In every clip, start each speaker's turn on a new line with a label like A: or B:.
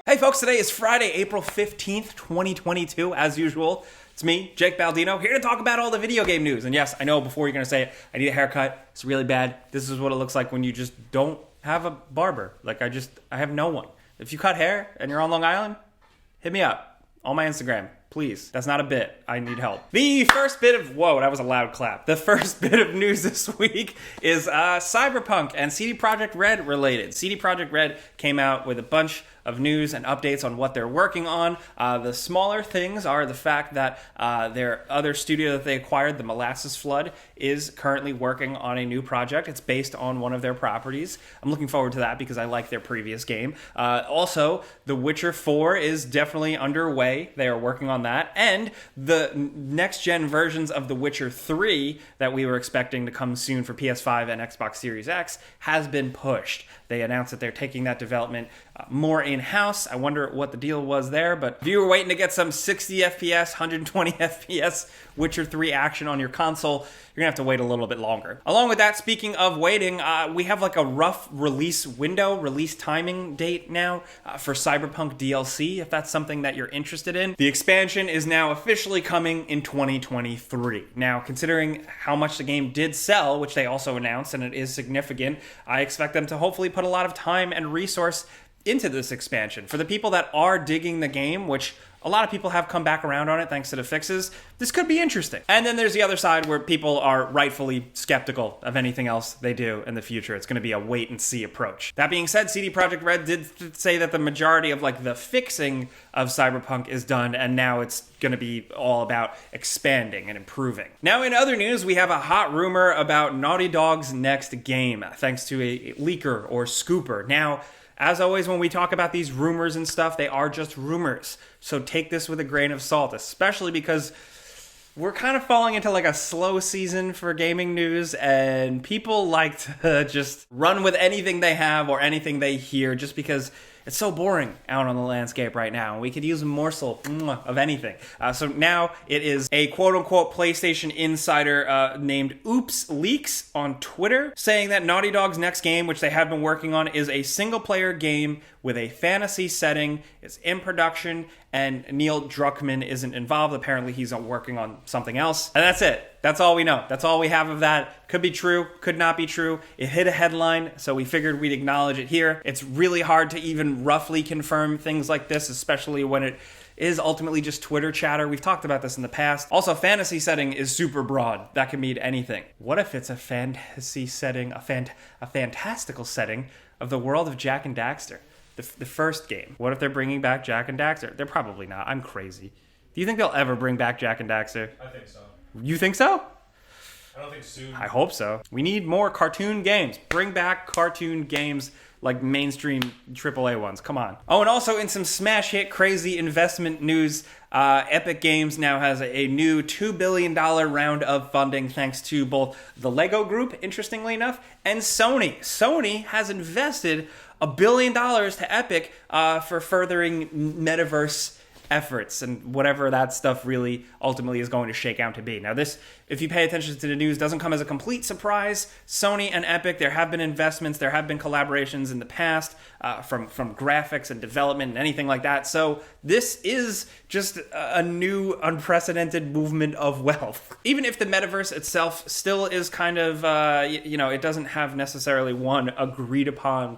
A: Hey folks, today is Friday, April 15th, 2022. As usual, it's me, Jake Baldino, here to talk about all the video game news. And yes, I know before you're going to say it, I need a haircut. It's really bad. This is what it looks like when you just don't have a barber. I have no one. If you cut hair and you're on Long Island, hit me up on my Instagram. Please. That's not a bit. I need help. The first bit of... Whoa, that was a loud clap. The first bit of news this week is Cyberpunk and CD Projekt Red related. CD Projekt Red came out with a bunch of news and updates on what they're working on. The smaller things are the fact that their other studio that they acquired, the Molasses Flood, is currently working on a new project. It's based on one of their properties. I'm looking forward to that because I like their previous game. Also, The Witcher 4 is definitely underway. They are working on that. And the next-gen versions of The Witcher 3 that we were expecting to come soon for PS5 and Xbox Series X has been pushed. They announced that they're taking that development more in-house. I wonder what the deal was there, but if you were waiting to get some 60 FPS, 120 FPS Witcher 3 action on your console, you're gonna have to wait a little bit longer. Along with that, speaking of waiting, we have like a rough release window, release timing date now for Cyberpunk DLC, if that's something that you're interested in. The expansion is now officially coming in 2023. Now, considering how much the game did sell, which they also announced, and it is significant, I expect them to hopefully put a lot of time and resource into this expansion. For the people that are digging the game, which a lot of people have come back around on it thanks to the fixes, this could be interesting. And then there's the other side where people are rightfully skeptical of anything else they do in the future. It's going to be a wait and see approach. That being said, CD Projekt Red did say that the majority of like the fixing of Cyberpunk is done, and now it's going to be all about expanding and improving. Now in other news, we have a hot rumor about Naughty Dog's next game, thanks to a leaker or scooper. Now, as always, when we talk about these rumors and stuff, they are just rumors. So take this with a grain of salt, especially because we're kind of falling into like a slow season for gaming news, and people like to just run with anything they have or anything they hear just because it's so boring out on the landscape right now. We could use a morsel of anything. So now it is a quote-unquote PlayStation insider named Oops Leaks on Twitter saying that Naughty Dog's next game, which they have been working on, is a single-player game with a fantasy setting. It's in production, and Neil Druckmann isn't involved. Apparently he's working on something else. And that's it. That's all we know. That's all we have of that. Could be true, could not be true. It hit a headline, so we figured we'd acknowledge it here. It's really hard to even roughly confirm things like this, especially when it is ultimately just Twitter chatter. We've talked about this in the past. Also, fantasy setting is super broad. That can mean anything. What if it's a fantasy setting, a fantastical setting of the world of Jak and Daxter? The first game. What if they're bringing back Jak and Daxter? They're probably not. I'm crazy. Do you think they'll ever bring back Jak and Daxter?
B: I think so.
A: You think so?
B: I don't think soon.
A: I hope so. We need more cartoon games. Bring back cartoon games like mainstream AAA ones. Come on. Oh, and also in some smash hit crazy investment news, Epic Games now has a new $2 billion round of funding thanks to both the Lego Group, interestingly enough, and Sony. Sony has invested $1 billion to Epic for furthering metaverse efforts and whatever that stuff really ultimately is going to shake out to be. Now this, if you pay attention to the news, doesn't come as a complete surprise. Sony and Epic, there have been investments, there have been collaborations in the past from graphics and development and anything like that. So this is just a new unprecedented movement of wealth. Even if the metaverse itself still is kind of, it doesn't have necessarily one agreed upon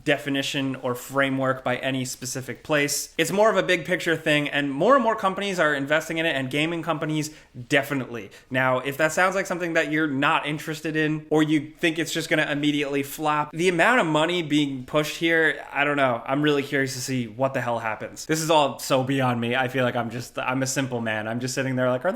A: definition or framework by any specific place. It's more of a big picture thing, and more companies are investing in it, and gaming companies definitely. Now, if that sounds like something that you're not interested in, or you think it's just going to immediately flop, the amount of money being pushed here, I don't know. I'm really curious to see what the hell happens. This is all so beyond me. I feel like I'm a simple man. I'm just sitting there like, when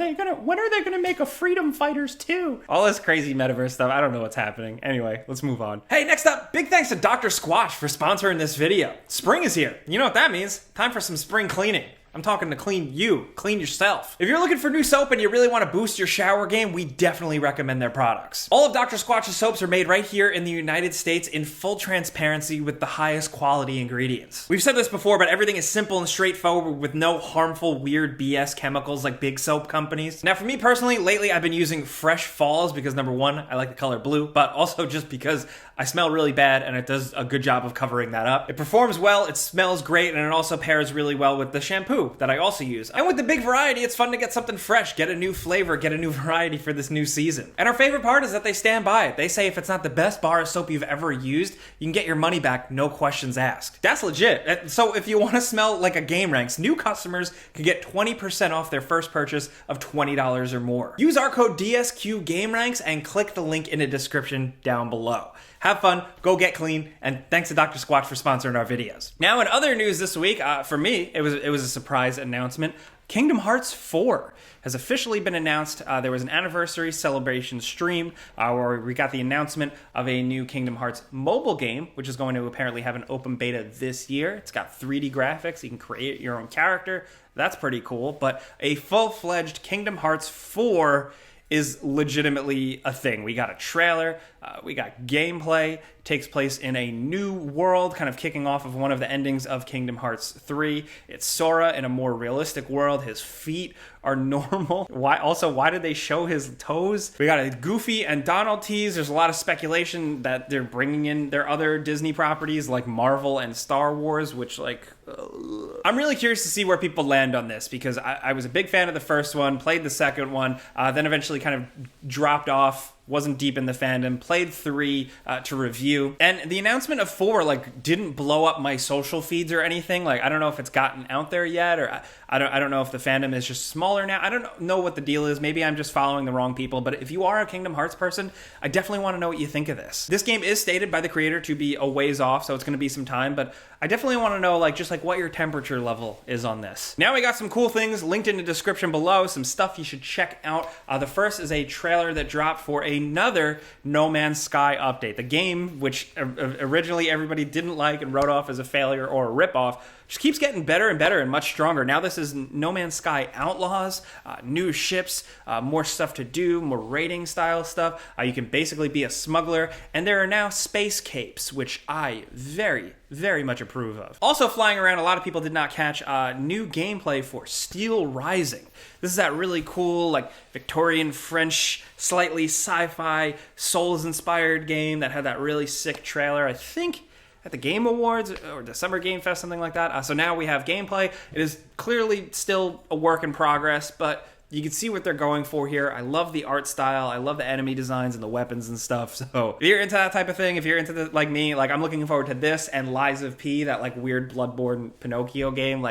A: are they gonna make a Freedom Fighters 2? All this crazy metaverse stuff. I don't know what's happening. Anyway, let's move on. Hey, next up, big thanks to Dr. Squash for sponsoring this video. Spring is here. You know what that means. Time for some spring cleaning. I'm talking to clean you, clean yourself. If you're looking for new soap and you really want to boost your shower game, we definitely recommend their products. All of Dr. Squatch's soaps are made right here in the United States in full transparency with the highest quality ingredients. We've said this before, but everything is simple and straightforward with no harmful, weird BS chemicals like big soap companies. Now, for me personally, lately I've been using Fresh Falls because number one, I like the color blue, but also just because I smell really bad and it does a good job of covering that up. It performs well, it smells great, and it also pairs really well with the shampoo that I also use. And with the big variety, it's fun to get something fresh, get a new flavor, get a new variety for this new season. And our favorite part is that they stand by it. They say if it's not the best bar of soap you've ever used, you can get your money back, no questions asked. That's legit. So if you want to smell like a gameranx, new customers can get 20% off their first purchase of $20 or more. Use our code DSQ gameranx and click the link in the description down below. Have fun, go get clean, and thanks to Dr. Squatch for sponsoring our videos. Now, in other news this week, for me, it was a surprise announcement. Kingdom Hearts 4 has officially been announced. There was an anniversary celebration stream where we got the announcement of a new Kingdom Hearts mobile game, which is going to apparently have an open beta this year. It's got 3D graphics. You can create your own character. That's pretty cool. But a full-fledged Kingdom Hearts 4 is legitimately a thing. We got a trailer, we got gameplay, takes place in a new world, kind of kicking off of one of the endings of Kingdom Hearts 3. It's Sora in a more realistic world. His feet are normal. Why did they show his toes? We got a Goofy and Donald tease. There's a lot of speculation that they're bringing in their other Disney properties like Marvel and Star Wars, which I'm really curious to see where people land on this because I was a big fan of the first one, played the second one, then eventually kind of dropped off, wasn't deep in the fandom, played 3 to review, and the announcement of 4 didn't blow up my social feeds or anything. I don't know if it's gotten out there yet, or I don't know if the fandom is just smaller now. I don't know what the deal is. Maybe I'm just following the wrong people, but if you are a Kingdom Hearts person, I definitely want to know what you think of this. This game is stated by the creator to be a ways off, so it's going to be some time, but I definitely want to know what your temperature level is on this. Now we got some cool things linked in the description below, some stuff you should check out. The first is a trailer that dropped for another No Man's Sky update. The game, which originally everybody didn't like and wrote off as a failure or a ripoff, just keeps getting better and better and much stronger. Now this is No Man's Sky Outlaws, new ships, more stuff to do, more raiding style stuff. You can basically be a smuggler, and there are now space capes, which I very, very much approve of. Also flying around, a lot of people did not catch new gameplay for Steelrising. This is that really cool, Victorian French, slightly sci-fi, Souls-inspired game that had that really sick trailer, I think, at the Game Awards or the Summer Game Fest, something like that. So now we have gameplay. It is clearly still a work in progress, but you can see what they're going for here. I love the art style. I love the enemy designs and the weapons and stuff. So if you're into that type of thing, if you're into like me, I'm looking forward to this and Lies of P, that weird Bloodborne Pinocchio game.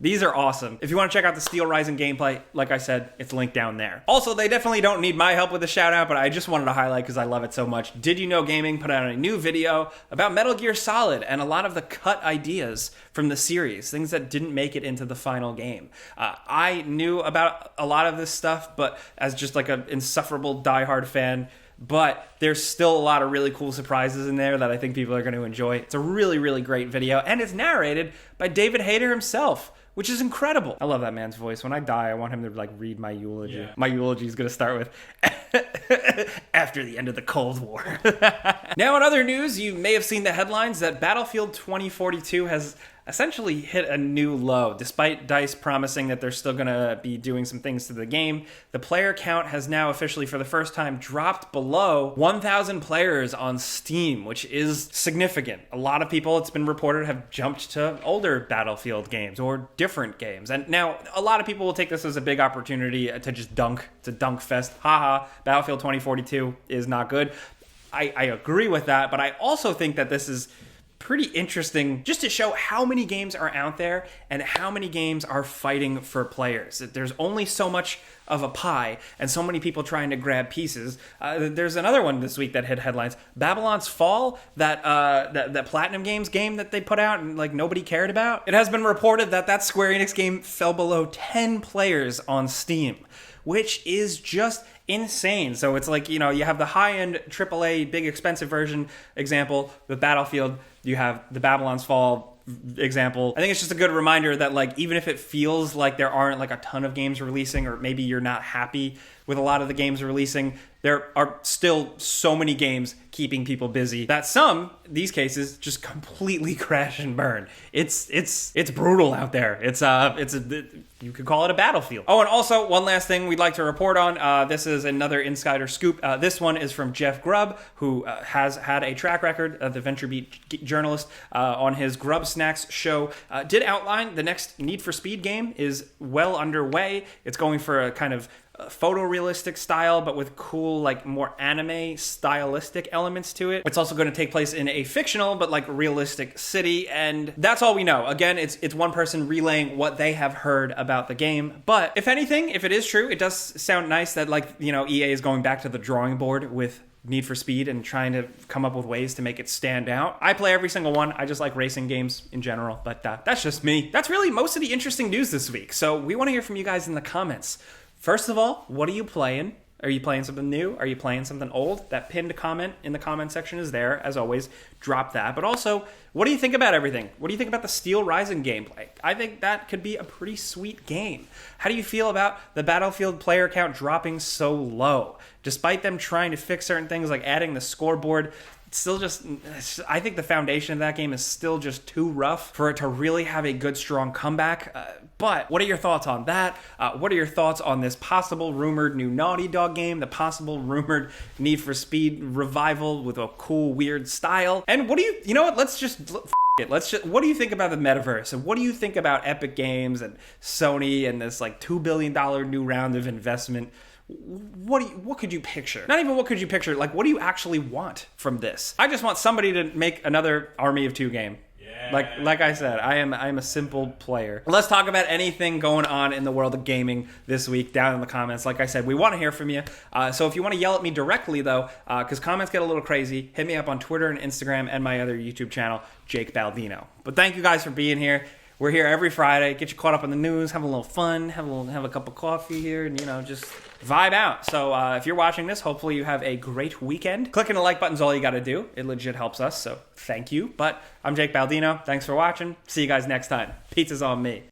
A: These are awesome. If you want to check out the Steelrising gameplay, like I said, it's linked down there. Also, they definitely don't need my help with a shout out, but I just wanted to highlight because I love it so much. Did You Know Gaming put out a new video about Metal Gear Solid and a lot of the cut ideas from the series, things that didn't make it into the final game. I knew about a lot of this stuff, but as just an insufferable diehard fan, but there's still a lot of really cool surprises in there that I think people are going to enjoy. It's a really, really great video, and it's narrated by David Hayter himself, which is incredible. I love that man's voice. When I die, I want him to read my eulogy. Yeah. My eulogy is going to start with after the end of the Cold War. Now, in other news, you may have seen the headlines that Battlefield 2042 has essentially hit a new low. Despite DICE promising that they're still going to be doing some things to the game, the player count has now officially, for the first time, dropped below 1,000 players on Steam, which is significant. A lot of people, it's been reported, have jumped to older Battlefield games or different games. And now, a lot of people will take this as a big opportunity to just dunk. It's a dunk fest. Haha, Battlefield 2042 is not good. I agree with that, but I also think that this is pretty interesting just to show how many games are out there and how many games are fighting for players. There's only so much of a pie and so many people trying to grab pieces. There's another one this week that hit headlines. Babylon's Fall, that Platinum Games game that they put out and nobody cared about. It has been reported that Square Enix game fell below 10 players on Steam, which is just insane. So it's you have the high-end AAA, big expensive version example with Battlefield. You have the Babylon's Fall example. I think it's just a good reminder that like even if it feels like there aren't like a ton of games releasing, or maybe you're not happy with a lot of the games releasing, there are still so many games keeping people busy that some, these cases, just completely crash and burn. It's brutal out there. You could call it a battlefield. Oh, and also one last thing we'd like to report on. This is another insider scoop. This one is from Jeff Grubb, who has had a track record, the VentureBeat journalist, on his Grub Snacks show. Did outline the next Need for Speed game is well underway. It's going for a kind of photorealistic style, but with cool, like more anime stylistic elements to it. It's also going to take place in a fictional but like realistic city, and that's all we know. Again, it's one person relaying what they have heard about the game. But if anything, if it is true, it does sound nice that like, you know, EA is going back to the drawing board with Need for Speed and trying to come up with ways to make it stand out. I play every single one. I just like racing games in general, but that's just me. That's really most of the interesting news this week. So we want to hear from you guys in the comments. First of all, what are you playing? Are you playing something new? Are you playing something old? That pinned comment in the comment section is there. As always, drop that. But also, what do you think about everything? What do you think about the Steelrising gameplay? I think that could be a pretty sweet game. How do you feel about the Battlefield player count dropping so low? Despite them trying to fix certain things like adding the scoreboard, still just, I think the foundation of that game is still just too rough for it to really have a good, strong comeback. But what are your thoughts on that? What are your thoughts on this possible rumored new Naughty Dog game, the possible rumored Need for Speed revival with a cool, weird style? And what do you know what? What do you think about the metaverse? And what do you think about Epic Games and Sony and this like $2 billion new round of investment? What could you picture? Not even what could you picture, like what do you actually want from this? I just want somebody to make another Army of Two game. Yeah. Like I said, I am a simple player. Let's talk about anything going on in the world of gaming this week down in the comments. Like I said, we want to hear from you. So if you want to yell at me directly though, because comments get a little crazy, hit me up on Twitter and Instagram and my other YouTube channel, Jake Baldino. But thank you guys for being here. We're here every Friday. Get you caught up on the news, have a little fun, have a cup of coffee here, and just vibe out. So if you're watching this, hopefully you have a great weekend. Clicking the like button's all you got to do. It legit helps us, so thank you. But I'm Jake Baldino. Thanks for watching. See you guys next time. Pizza's on me.